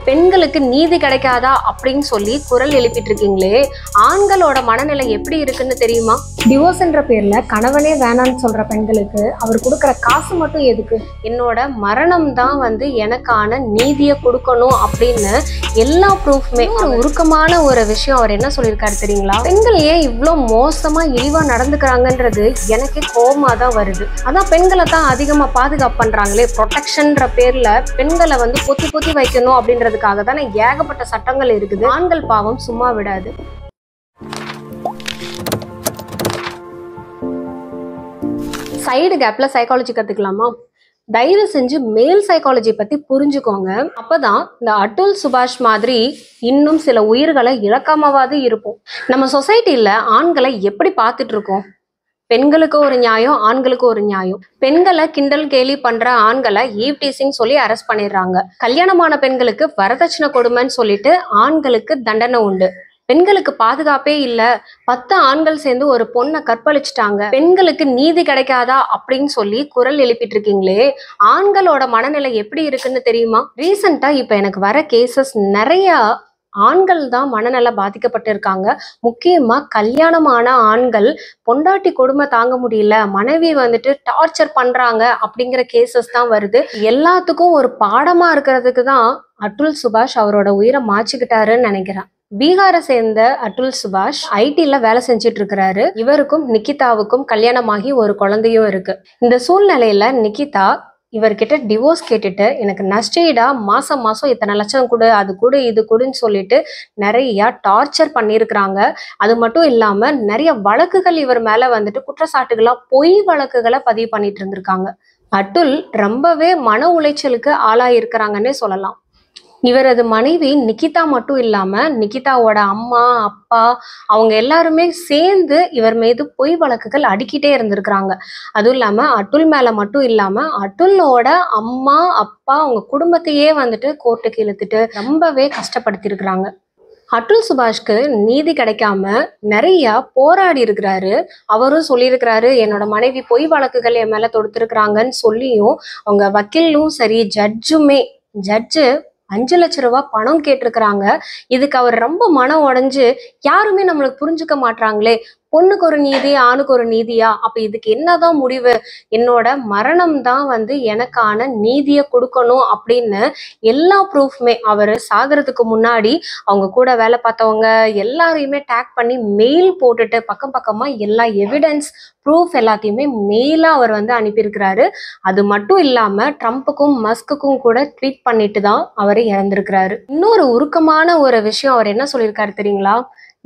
பெண்களுக்கு நீதி கிடைக்காதா அப்படின்னு சொல்லி குரல் எழுப்பிட்டு இருக்கீங்களே, ஆண்களோட மனநிலை எப்படி இருக்குன்னு தெரியுமா? டிவோர்ஸ்ன்ற பேர்ல கணவனே வேணான்னு சொல்ற பெண்களுக்கு அவர் கொடுக்குற காசு மட்டும் எதுக்கு? என்னோட மரணம் தான் எனக்கான நீதியை கொடுக்கணும் அப்படின்னு எல்லா ப்ரூஃப்மே. உருக்கமான ஒரு விஷயம் அவர் என்ன சொல்லியிருக்காரு தெரியுங்களா? பெண்கள் ஏன் இவ்வளோ மோசமா இழிவா நடந்துக்கிறாங்கன்றது எனக்கே கோபமா தான் வருது. அதான் பெண்களை தான் அதிகமா பாதுகாப்பு பண்றாங்களே, ப்ரொடெக்ஷன்ற பேர்ல பெண்களை பொத்தி பொத்தி வைக்கணும் அப்படின்றதுக்காக தானே ஏகப்பட்ட சட்டங்கள் இருக்குது. ஆண்கள் பாவம் சும்மா விடாது. சைடு கேப்ல சைக்காலஜி கத்துக்கலாமா? தயவு செஞ்சு மேல் சைக்காலஜி பத்தி புரிஞ்சுக்கோங்க. அப்பதான் இந்த அட்டுல் சுபாஷ் மாதிரி இன்னும் சில உயிர்களை இழக்காமவாது இருப்போம். நம்ம சொசைட்டில ஆண்களை எப்படி பார்த்துட்டு இருக்கோம்? பெண்களுக்கு ஒரு நியாயம், ஆண்களுக்கு ஒரு நியாயம். பெண்களை கிண்டல் கேலி பண்ற ஆண்களை ஈவ் டீசிங் சொல்லி அரெஸ்ட் பண்ணிடுறாங்க. கல்யாணமான பெண்களுக்கு வரதட்சணை கொடுமைன்னு சொல்லிட்டு ஆண்களுக்கு தண்டனை உண்டு. பெண்களுக்கு பாதுகாப்பே இல்ல, 10 ஆண்கள் சேர்ந்து ஒரு பொண்ணை கற்பழிச்சிட்டாங்க, பெண்களுக்கு நீதி கிடைக்காதா அப்படின்னு சொல்லி குரல் எழுப்பிட்டு இருக்கீங்களே, ஆண்களோட மனநிலை எப்படி இருக்குன்னு தெரியுமா? ரீசெண்டா இப்ப எனக்கு வர கேசஸ் நிறைய ஆண்கள் தான் மனநல பாதிக்கப்பட்டு இருக்காங்க. முக்கியமா கல்யாணமான ஆண்கள் பொண்டாட்டி கொடுமை தாங்க முடியல, மனைவி டார்ச்சர் பண்றாங்க அப்படிங்கிற கேசஸ் தான் வருது. எல்லாத்துக்கும் ஒரு பாடமா இருக்கிறதுக்கு தான் அட்டுல் சுபாஷ் அவரோட உயிரை மாச்சிக்கிட்டாருன்னு நினைக்கிறேன். பீகாரை சேர்ந்த அட்டுல் சுபாஷ் ஐடில வேலை செஞ்சுட்டு இருக்கிறாரு. இவருக்கும் நிகிதாவுக்கும் கல்யாணமாகி ஒரு குழந்தையும் இருக்கு. இந்த சூழ்நிலையில நிகிதா இவர்கிட்ட டிவோர்ஸ் கேட்டுட்டு எனக்கு நஷ்டீடா மாசம் மாசம் இத்தனை லட்சம் கொடு, அது கொடு, இது கொடுன்னு சொல்லிட்டு நிறைய டார்ச்சர் பண்ணியிருக்கிறாங்க. அது மட்டும் இல்லாம நிறைய வழக்குகள் இவர் மேல குற்றச்சாட்டுகளா பொய் வழக்குகளை பதிவு பண்ணிட்டு இருந்திருக்காங்க. அட்டுல் ரொம்பவே மன உளைச்சலுக்கு ஆளாயிருக்கிறாங்கன்னே சொல்லலாம். இவரது மனைவி நிகிதா மட்டும் இல்லாம நிகிதாவோட அம்மா அப்பா அவங்க எல்லாருமே சேர்ந்து இவர் மீது பொய் வழக்குகள் அடிக்கிட்டே இருந்திருக்கிறாங்க. அதுவும் இல்லாம அட்டுல் மேல மட்டும் இல்லாம அட்டுலோட அம்மா அப்பா அவங்க குடும்பத்தையே கோர்ட்டுக்கு இழுத்துட்டு ரொம்பவே கஷ்டப்படுத்தி இருக்கிறாங்க. அட்டுல் சுபாஷ்க்கு நீதி கிடைக்காம நிறைய போராடி இருக்கிறாரு. அவரும் சொல்லியிருக்கிறாரு, என்னோட மனைவி பொய் வழக்குகள் என் மேல தொடுத்திருக்கிறாங்கன்னு சொல்லியும் அவங்க வக்கீலும் சரி ஜட்ஜு 5 லட்சம் ரூபாய் பணம் கேட்டிருக்கிறாங்க. இதுக்கு அவர் ரொம்ப மனம் உடைஞ்சு யாருமே நம்மளுக்கு புரிஞ்சுக்க மாட்டாங்களே, பொண்ணுக்கு ஒரு நீதி ஆணுக்கு ஒரு நீதியா, அப்ப இதுக்கு என்னதான் முடிவு, என்னோட மரணம் தான் எனக்கான நீதியை கொடுக்கணும் அப்படின்னு எல்லா ப்ரூஃப்மே அவர் சாகிறதுக்கு முன்னாடி அவங்க கூட வேலை பார்த்தவங்க எல்லாரையுமே டேக் பண்ணி மெயில் போட்டுட்டு பக்கம் பக்கமா எல்லா எவிடன்ஸ் ப்ரூஃப் எல்லாத்தையுமே மெயிலா அவர் அனுப்பியிருக்கிறாரு. அது மட்டும் இல்லாம ட்ரம்ப்புக்கும் மஸ்குக்கும் கூட ட்வீட் பண்ணிட்டு தான் அவர் இறந்திருக்கிறாரு. இன்னொரு உருக்கமான ஒரு விஷயம் அவர் என்ன சொல்லியிருக்காரு தெரியுங்களா?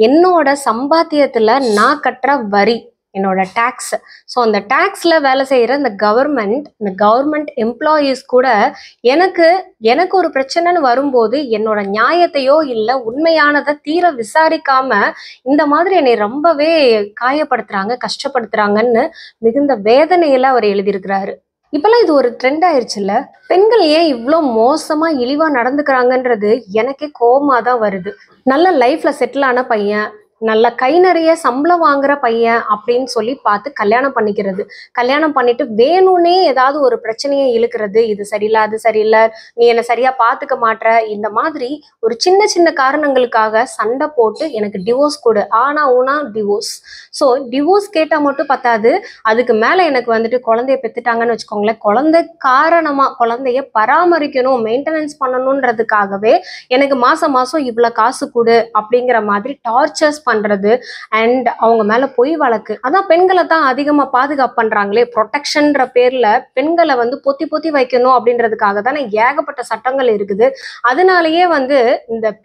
என்னோட சம்பாத்தியத்துல நான் கட்டுற வரி, என்னோட டேக்ஸ், ஸோ அந்த டேக்ஸ்ல வேலை செய்யற இந்த கவர்மெண்ட் எம்ப்ளாயீஸ் கூட எனக்கு ஒரு பிரச்சனைன்னு வரும்போது என்னோட நியாயத்தையோ இல்லை உண்மையானதை தீர விசாரிக்காம இந்த மாதிரி என்னை ரொம்பவே காயப்படுத்துறாங்க, கஷ்டப்படுத்துறாங்கன்னு மிகுந்த வேதனையில அவர் எழுதியிருக்கிறாரு. இப்பெல்லாம் இது ஒரு ட்ரெண்ட் ஆயிடுச்சுல்ல, பெண்கள் ஏன் இவ்வளோ மோசமா இழிவா நடந்துக்கிறாங்கன்றது எனக்கே கோபமா தான் வருது. நல்ல லைஃப்ல செட்டில் ஆன பையன், நல்ல கை நிறைய சம்பளம் வாங்குற பையன் அப்படின்னு சொல்லி பார்த்து கல்யாணம் பண்ணிக்கிறது, கல்யாணம் பண்ணிட்டு வேணும்னே ஏதாவது ஒரு பிரச்சனையை இழுக்கிறது, இது சரியில்லை அது சரியில்லை, நீ என்னை சரியா பார்த்துக்க மாட்ற, இந்த மாதிரி ஒரு சின்ன சின்ன காரணங்களுக்காக சண்டை போட்டு எனக்கு டிவோர்ஸ் கொடு, ஆனா ஊனா டிவோர்ஸ். ஸோ டிவோர்ஸ் கேட்டால் மட்டும் பத்தாது, அதுக்கு மேலே எனக்கு குழந்தைய பெற்றுட்டாங்கன்னு வச்சுக்கோங்களேன், குழந்தைய பராமரிக்கணும், மெயின்டெனன்ஸ் பண்ணணுன்றதுக்காகவே எனக்கு மாசம் மாசம் இவ்வளோ காசு கொடு அப்படிங்கிற மாதிரி டார்ச்சர்ஸ் பண்றது அண்ட் அவங்க மேல பொய் வழக்கு. அதான் பெண்களை தான் அதிகமா பாதுகாப்பு பண்றாங்களே, ப்ரொடெக்ஷன்ற பேர்ல பெண்களை பொத்தி பொத்தி வைக்கணும் அப்படின்றதுக்காக தானே ஏகப்பட்ட சட்டங்கள் இருக்குது. அதனாலயே இந்த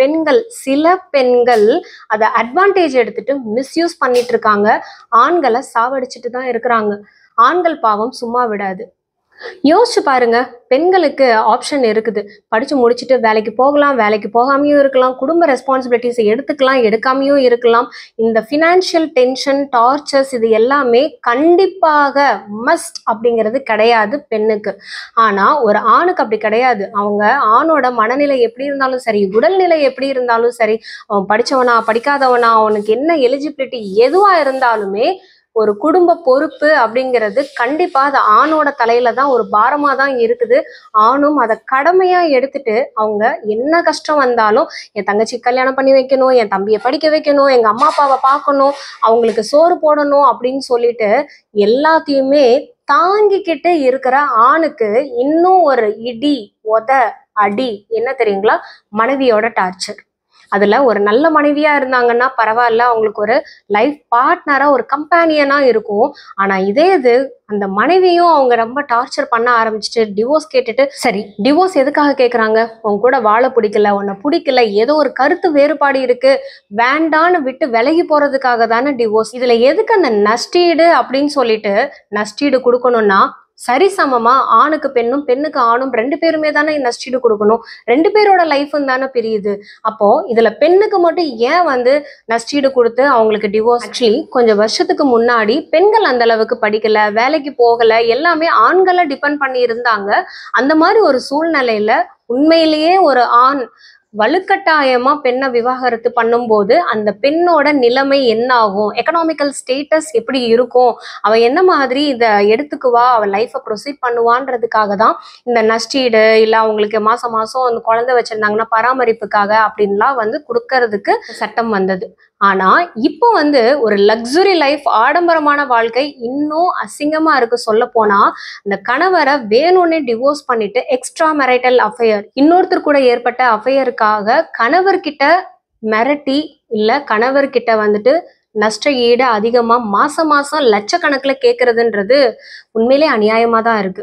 சில பெண்கள் அதை அட்வான்டேஜ் எடுத்துட்டு மிஸ்யூஸ் பண்ணிட்டு இருக்காங்க, ஆண்களை சாவடிச்சுட்டு தான் இருக்கிறாங்க. ஆண்கள் பாவம் சும்மா விடாது. யோசிச்சு பாருங்க, பெண்களுக்கு ஆப்ஷன் இருக்குது, படிச்சு முடிச்சுட்டு வேலைக்கு போகலாம், வேலைக்கு போகாமையும் இருக்கலாம், குடும்ப ரெஸ்பான்சிபிலிட்டிஸ் எடுத்துக்கலாம், எடுக்காமையும் இருக்கலாம். இந்த ஃபினான்ஷியல் டென்ஷன், டார்ச்சர்ஸ் இது எல்லாமே கண்டிப்பாக மஸ்ட் அப்படிங்கிறது கிடையாது பெண்ணுக்கு. ஆனா ஒரு ஆணுக்கு அப்படி கிடையாது. அவங்க ஆணோட மனநிலை எப்படி இருந்தாலும் சரி, உடல்நிலை எப்படி இருந்தாலும் சரி, அவன் படிச்சவனா படிக்காதவனா, அவனுக்கு என்ன எலிஜிபிலிட்டி எதுவா இருந்தாலுமே ஒரு குடும்ப பொறுப்பு அப்படிங்கிறது கண்டிப்பா அது ஆணோட தலையில தான் ஒரு பாரமா தான் இருக்குது. ஆணும் அதை கடமையா எடுத்துட்டு அவங்க என்ன கஷ்டம் வந்தாலும் என் தங்கச்சி கல்யாணம் பண்ணி வைக்கணும், என் தம்பியை படிக்க வைக்கணும், எங்க அம்மா அப்பாவை பார்க்கணும், அவங்களுக்கு சோறு போடணும் அப்படின்னு சொல்லிட்டு எல்லாத்தையுமே தாங்கிக்கிட்டு இருக்கிற ஆணுக்கு இன்னும் ஒரு இடி உத அடி என்ன தெரியுங்களா? மனைவியோட டார்ச்சர். அதுல ஒரு நல்ல மனைவியா இருந்தாங்கன்னா பரவாயில்ல, அவங்களுக்கு ஒரு லைஃப் பார்ட்னரா ஒரு கம்பேனியனா இருக்கும். ஆனா இதே இது அந்த மனைவியும் அவங்க ரொம்ப டார்ச்சர் பண்ண ஆரம்பிச்சுட்டு டிவோர்ஸ் கேட்டுட்டு, சரி டிவோர்ஸ் எதுக்காக கேட்குறாங்க? உங்க கூட வாழ பிடிக்கல, உன்னை பிடிக்கல, ஏதோ ஒரு கருத்து வேறுபாடு இருக்கு, வேண்டான்னு விட்டு விலகி போறதுக்காக தானே டிவோர்ஸ். இதுல எதுக்கு அந்த நஷ்டீடு அப்படின்னு சொல்லிட்டு நஷ்டீடு கொடுக்கணும்னா சரிசமமா ஆணுக்கு பெண்ணும் பெண்ணுக்கு ஆணும் 2 பேருமே தானே நஷ்டீடு கொடுக்கணும். 2 பேரோட லைஃபும் தானே பிரியுது. அப்போ இதுல பெண்ணுக்கு மட்டும் ஏன் நஷ்டீடு கொடுத்து அவங்களுக்கு டிவோர்ஸ்? ஆக்சுவலி கொஞ்சம் வருஷத்துக்கு முன்னாடி பெண்கள் அந்த அளவுக்கு படிக்கல, வேலைக்கு போகல, எல்லாமே ஆண்களை டிபெண்ட் பண்ணி இருந்தாங்க. அந்த மாதிரி ஒரு சூழ்நிலையில உண்மையிலேயே ஒரு ஆண் வலுக்கட்டாயமா பெண்ணை விவாகரத்து பண்ணும்போது அந்த பெண்ணோட நிலைமை என்ன ஆகும், எக்கனாமிக்கல் ஸ்டேட்டஸ் எப்படி இருக்கும், அவ என்ன மாதிரி இதை எடுத்துக்குவா, அவ லைஃபை ப்ரொசீட் பண்ணுவான்றதுக்காக தான் இந்த நஷ்டீடு இல்லை அவங்களுக்கு மாசம் மாசம் அந்த குழந்தை வச்சிருந்தாங்கன்னா பராமரிப்புக்காக அப்படின்லாம் கொடுக்கறதுக்கு சட்டம் வந்தது. ஆனா இப்போ ஒரு லக்ஸுரி லைஃப், ஆடம்பரமான வாழ்க்கை இன்னும் அசிங்கமா இருக்கு. சொல்ல போனா அந்த கணவரை வேணும்னே டிவோர்ஸ் பண்ணிட்டு எக்ஸ்ட்ரா மேரிட்டல் அஃபையர், இன்னொருத்தர் கூட ஏற்பட்ட அஃபையருக்காக கணவர்கிட்ட மிரட்டி இல்ல கணவர்கிட்ட நஷ்ட ஈடு அதிகமா மாசம் மாசம் லட்சக்கணக்கில் கேட்கறதுன்றது உண்மையிலே அநியாயமா தான் இருக்கு.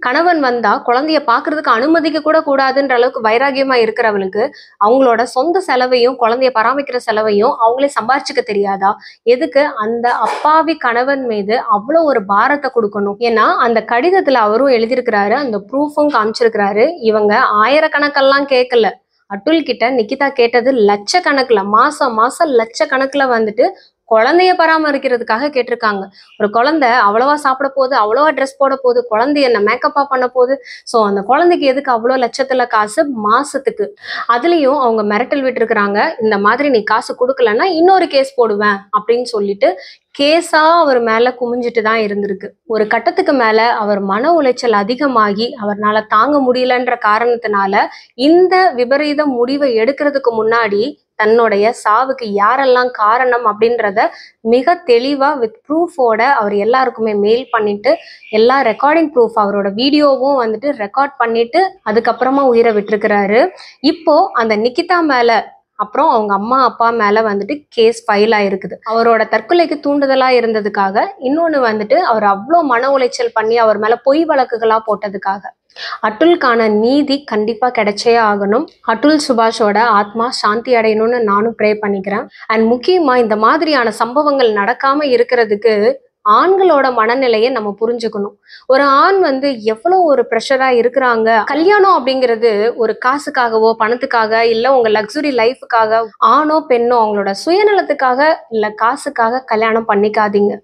கணவன் வந்தா குழந்தைய பாக்குறதுக்கு அனுமதிக்க கூட கூடாதுன்ற அளவுக்கு வைராகியமா இருக்கிறவளுக்கு அவங்களோட சொந்த செலவையும் குழந்தைய பராமரிக்கிற செலவையும் அவங்களே சம்பாரிச்சுக்க தெரியாதா? எதுக்கு அந்த அப்பாவி கணவன் மீது அவ்வளோ ஒரு பாரத்தை கொடுக்கணும்? ஏன்னா அந்த கடிதத்துல அவரும் எழுதியிருக்கிறாரு, அந்த ப்ரூஃபும் காமிச்சிருக்கிறாரு. இவங்க ஆயிரக்கணக்கெல்லாம் கேட்கல. அட்டுல் கிட்ட நிக்கிதா கேட்டது லட்சக்கணக்குல, மாசம் மாசம் லட்சக்கணக்குல குழந்தைய பராமரிக்கிறதுக்காக கேட்டிருக்காங்க. ஒரு குழந்தை அவ்வளவா சாப்பிட போகுது, அவ்வளவா ட்ரெஸ் போட போகுது, குழந்தைய என்ன மேக்கப்பா பண்ண போகுது. ஸோ அந்த குழந்தைக்கு எதுக்கு அவ்வளோ லட்சத்துல காசு மாசத்துக்கு? அதுலயும் அவங்க மிரட்டல் விட்டுருக்குறாங்க, இந்த மாதிரி நீ காசு கொடுக்கலன்னா இன்னொரு கேஸ் போடுவேன் அப்படின்னு சொல்லிட்டு கேஸா அவர் மேல குமிஞ்சிட்டு தான் இருந்திருக்கு. ஒரு கட்டத்துக்கு மேல அவர் மன உளைச்சல் அதிகமாகி அவர்னால தாங்க முடியலன்ற காரணத்தினால இந்த விபரீத முடிவை எடுக்கிறதுக்கு முன்னாடி தன்னுடைய சாவுக்கு யாரெல்லாம் காரணம் அப்படின்றத மிக தெளிவா வித் ப்ரூஃபோட அவர் எல்லாருக்குமே மெயில் பண்ணிட்டு எல்லா ரெக்கார்டிங் ப்ரூஃப் அவரோட வீடியோவும் ரெக்கார்ட் பண்ணிட்டு அதுக்கப்புறமா உயிரை விட்டுருக்கிறாரு. இப்போ அந்த நிக்கிதா மேல அப்புறம் அவங்க அம்மா அப்பா மேல கேஸ் ஃபைல் ஆயிருக்குது. அவரோட தற்கொலைக்கு தூண்டுதலா இருந்ததுக்காக, இன்னொன்னு அவர் அவ்வளோ மன உளைச்சல் பண்ணி அவர் மேல பொய் வழக்குகளா போட்டதுக்காக. அட்டுல்கான நீதி கண்டிப்பா கிடைச்சே ஆகணும். அட்டுல் சுபாஷோட ஆத்மா சாந்தி அடையணும்னு நானும் ப்ரே பண்ணிக்கிறேன். அண்ட் முக்கியமா இந்த மாதிரியான சம்பவங்கள் நடக்காம இருக்கிறதுக்கு ஆண்களோட மனநிலையை நம்ம புரிஞ்சுக்கணும். ஒரு ஆண் எவ்வளவு ஒரு ப்ரெஷரா இருக்கிறாங்க. கல்யாணம் அப்படிங்கிறது ஒரு காசுக்காகவோ பணத்துக்காக இல்ல உங்க லக்ஸுரி லைஃபுக்காக, ஆணோ பெண்ணோ அவங்களோட சுயநலத்துக்காக இல்ல காசுக்காக கல்யாணம் பண்ணிக்காதீங்க.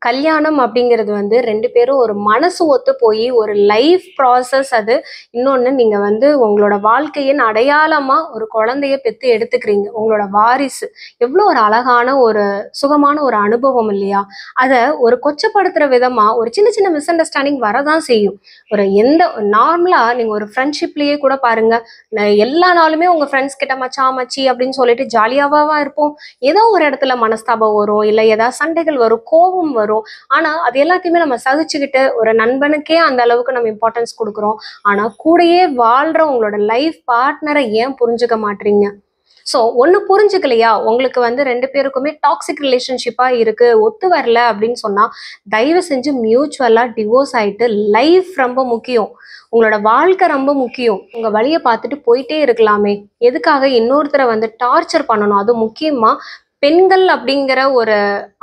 கல்யாணம் அப்படிங்கிறது 2 பேரும் ஒரு மனசு ஒத்து போய் ஒரு லைஃப் ப்ராசஸ். அது இன்னொன்று நீங்கள் உங்களோட வாழ்க்கையின் அடையாளமா ஒரு குழந்தைய பெற்று எடுத்துக்கிறீங்க, உங்களோட வாரிசு. எவ்வளோ ஒரு அழகான ஒரு சுகமான ஒரு அனுபவம் இல்லையா? அதை ஒரு கொச்சப்படுத்துற விதமா ஒரு சின்ன சின்ன மிஸ் அண்டர்ஸ்டாண்டிங் வரதான் செய்யும். ஒரு எந்த நார்மலா நீங்க ஒரு ஃப்ரெண்ட்ஷிப்லயே கூட பாருங்க, எல்லா நாளுமே உங்க ஃப்ரெண்ட்ஸ் கிட்ட மச்சான் மச்சி அப்படின்னு சொல்லிட்டு ஜாலியாவா இருப்போம். ஏதோ ஒரு இடத்துல மனஸ்தாபம் வரும், இல்லை ஏதாவது சண்டைகள் வரும், கோபம் வரும். ஆனா அது எல்லாத்தையுமே நம்ம சகிச்சுக்கிட்டு ஒரு நண்பனுக்கே அந்த அளவுக்கு நம்ம இம்பார்ட்டன்ஸ் கொடுக்குறோம். ஆனா கூடயே வாழ்ற உங்களோட லைஃப் பார்ட்னரை ஏன் புரிஞ்சுக்க மாட்டீங்க? ஸோ ஒன்று புரிஞ்சுக்கலையா, உங்களுக்கு 2 பேருக்குமே டாக்ஸிக் ரிலேஷன்ஷிப்பா இருக்கு, ஒத்து வரல அப்படின்னு சொன்னா தயவு செஞ்சு மியூச்சுவலா டிவோர்ஸ் ஆயிட்டு. லைஃப் ரொம்ப முக்கியம், உங்களோட வாழ்க்கை ரொம்ப முக்கியம். உங்க வழியை பார்த்துட்டு போயிட்டே இருக்கலாமே, எதுக்காக இன்னொருத்தரை டார்ச்சர் பண்ணணும்? அது முக்கியமா பெண்கள் அப்படிங்கிற ஒரு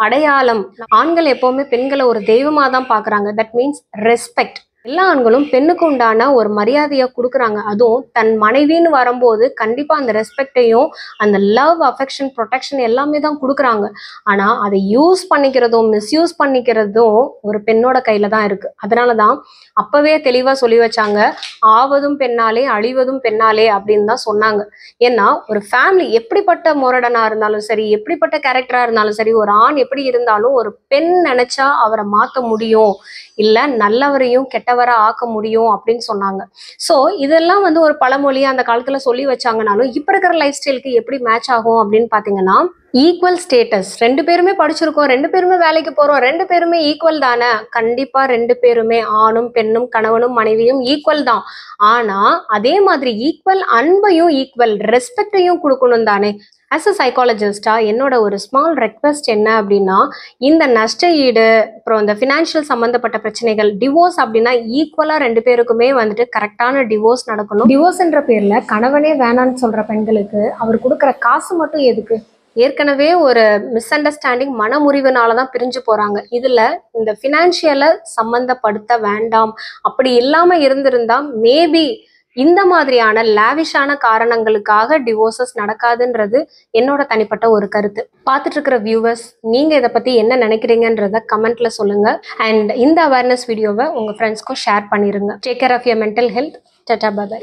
அடையாளம். ஆண்கள் எப்பவுமே பெண்களை ஒரு தெய்வமா தான் பாக்குறாங்க. That means respect. எல்லா ஆண்களும் பெண்ணுக்கு உண்டான ஒரு மரியாதையை கொடுக்குறாங்க. அதுவும் தன் மனைவின்னு வரும்போது கண்டிப்பா அந்த ரெஸ்பெக்டையும் அந்த லவ், அஃபெக்ஷன், ப்ரொடெக்ஷன் எல்லாமே தான் கொடுக்குறாங்க. ஆனா அதை யூஸ் பண்ணிக்கிறதும் மிஸ்யூஸ் பண்ணிக்கிறதும் ஒரு பெண்ணோட கையில தான் இருக்கு. அதனாலதான் அப்பவே தெளிவா சொல்லி வச்சாங்க, ஆவதும் பெண்ணாலே அழிவதும் பெண்ணாலே அப்படின்னு தான் சொன்னாங்க. ஏன்னா ஒரு ஃபேமிலி எப்படிப்பட்ட முரடனா இருந்தாலும் சரி, எப்படிப்பட்ட கேரக்டரா இருந்தாலும் சரி, ஒரு ஆண் எப்படி இருந்தாலும் ஒரு பெண் நினைச்சா அவரை மாத்த முடியும், இல்ல நல்லவரையும் கெட்டவரா ஆக்க முடியும் அப்படின்னு சொன்னாங்க. ஸோ இதெல்லாம் வந்து ஒரு பழமொழியை அந்த காலத்துல சொல்லி வச்சாங்கனாலும் இப்ப இருக்கிற லைஃப் ஸ்டைலுக்கு எப்படி மேட்ச் ஆகும் அப்படின்னு பாத்தீங்கன்னா, ஈக்குவல் ஸ்டேட்டஸ். 2 பேருமே படிச்சிருக்கோம், 2 பேருமே வேலைக்கு போறோம், 2 பேருமே ஈக்குவல் தானே. கண்டிப்பா 2 பேருமே ஆணும் பெண்ணும் கணவனும் மனைவியும் ஈக்குவல் தான். ஆனா அதே மாதிரி ஈக்குவல் அன்பையும் ஈக்குவல் ரெஸ்பெக்டையும் கொடுக்கணும் தானே. ஆஸ் அ சைக்காலஜிஸ்டா என்னோட ஒரு ஸ்மால் ரெக்வெஸ்ட் என்ன அப்படின்னா, இந்த நஷ்ட ஈடு, அப்புறம் இந்த ஃபினான்ஷியல் சம்பந்தப்பட்ட பிரச்சனைகள், டிவோர்ஸ் அப்படின்னா ஈக்குவலா 2 பேருக்குமே வந்துட்டு கரெக்டான டிவோர்ஸ் நடக்கணும். டிவோர்ஸ்ன்ற பேர்ல கணவனே வேணான்னு சொல்ற பெண்களுக்கு அவர் கொடுக்குற காசு மட்டும் எதுக்கு? ஏற்கனவே ஒரு மிஸ் அண்டர்ஸ்டாண்டிங், மனமுறிவுனால தான் பிரிஞ்சு போறாங்க. இதுல இந்த ஃபினான்ஷியலை சம்பந்தப்படுத்த வேண்டாம். அப்படி இல்லாம இருந்திருந்தா மேபி இந்த மாதிரியான லாவிஷான காரணங்களுக்காக டிவோர்சஸ் நடக்காதுன்றது என்னோட தனிப்பட்ட ஒரு கருத்து. பார்த்துட்டு இருக்கிற வியூவர்ஸ், நீங்க இதை பத்தி என்ன நினைக்கிறீங்கன்றத கமெண்ட்ல சொல்லுங்க. அண்ட் இந்த அவேர்னஸ் வீடியோவை உங்க ஃப்ரெண்ட்ஸ்க்கும் ஷேர் பண்ணிருங்க. Take care of your mental health. Tata, bye by.